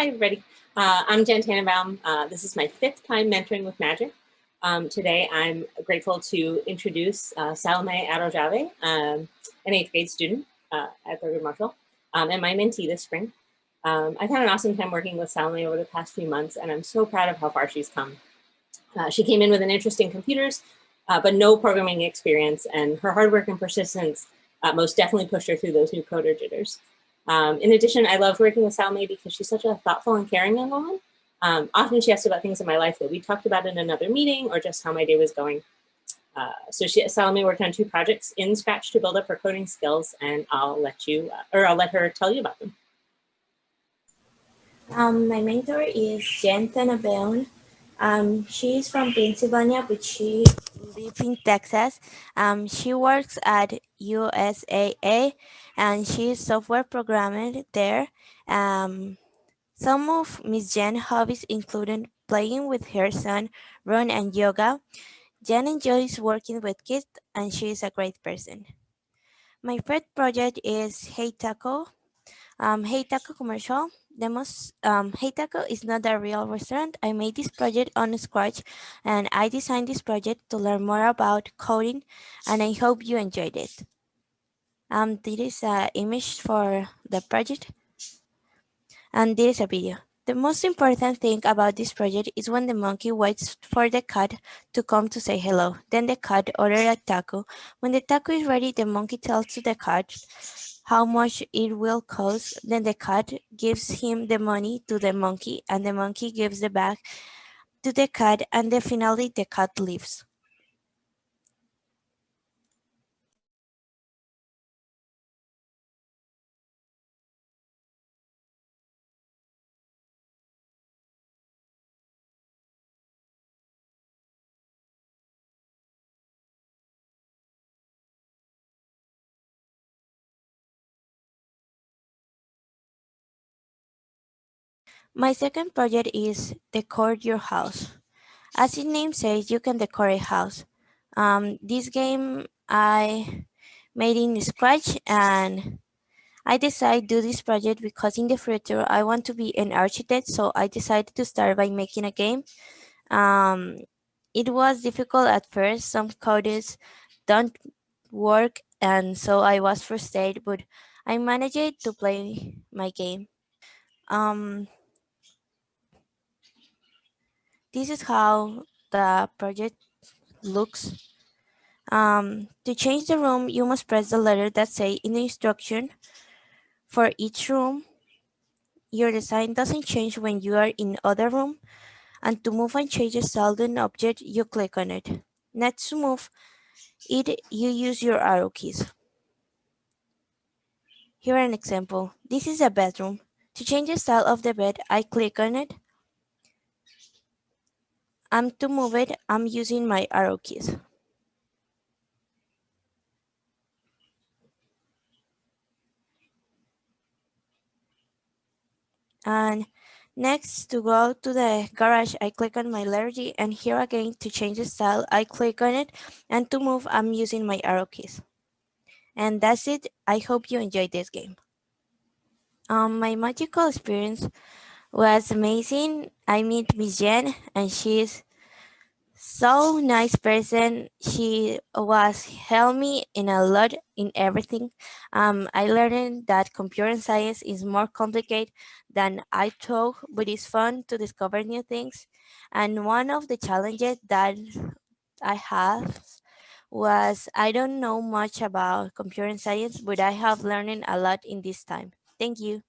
Hi, everybody. I'm Jen Tannenbaum. This is my 5th time mentoring with Magic. Today, I'm grateful to introduce Salome A, an 8th grade student at Thurgood Marshall, and my mentee this spring. I've had an awesome time working with Salome over the past few months, and I'm so proud of how far she's come. She came in with an interest in computers, but no programming experience, and her hard work and persistence most definitely pushed her through those new coder jitters. In addition, I love working with Salome because she's such a thoughtful and caring young woman. Often she asks about things in my life that we talked about in another meeting or just how my day was going. Salome worked on 2 projects in Scratch to build up her coding skills, and I'll let her tell you about them. My mentor is Jen Tannenbaum. She is from Pennsylvania, but she lives in Texas. She works at USAA, and she is software programmer there. Some of Miss Jen's hobbies include playing with her son, run, and yoga. Jen enjoys working with kids, and she is a great person. My third project is Hey Taco. Hey Taco commercial. Hey Taco is not a real restaurant. I made this project on Scratch, and I designed this project to learn more about coding, and I hope you enjoyed it. This is an image for the project, and this is a video. The most important thing about this project is when the monkey waits for the cat to come to say hello. Then the cat orders a taco. When the taco is ready, the monkey tells to the cat how much it will cost. Then the cat gives him the money to the monkey, and the monkey gives the bag to the cat, and then finally the cat leaves. My second project is Decor Your House. As its name says, you can decorate a house. This game I made in Scratch, and I decided to do this project because in the future I want to be an architect, so I decided to start by making a game. It was difficult at first. Some codes don't work, and so I was frustrated, but I managed to play my game. This is how the project looks. To change the room, you must press the letter that say in the instruction. For each room, your design doesn't change when you are in other room. And to move and change the style of an object, you click on it. Next to move it, you use your arrow keys. Here an example. This is a bedroom. To change the style of the bed, I click on it. And to move it, I'm using my arrow keys. And next, to go to the garage, I click on my letter G, and here again, to change the style, I click on it, and to move, I'm using my arrow keys. And that's it. I hope you enjoyed this game. My magical experience was amazing. I meet Miss Jen, and she's so nice person. She was help me in a lot in everything. I learned that computer science is more complicated than I thought, but it's fun to discover new things. And one of the challenges that I have was I don't know much about computer science, but I have learned a lot in this time. Thank you.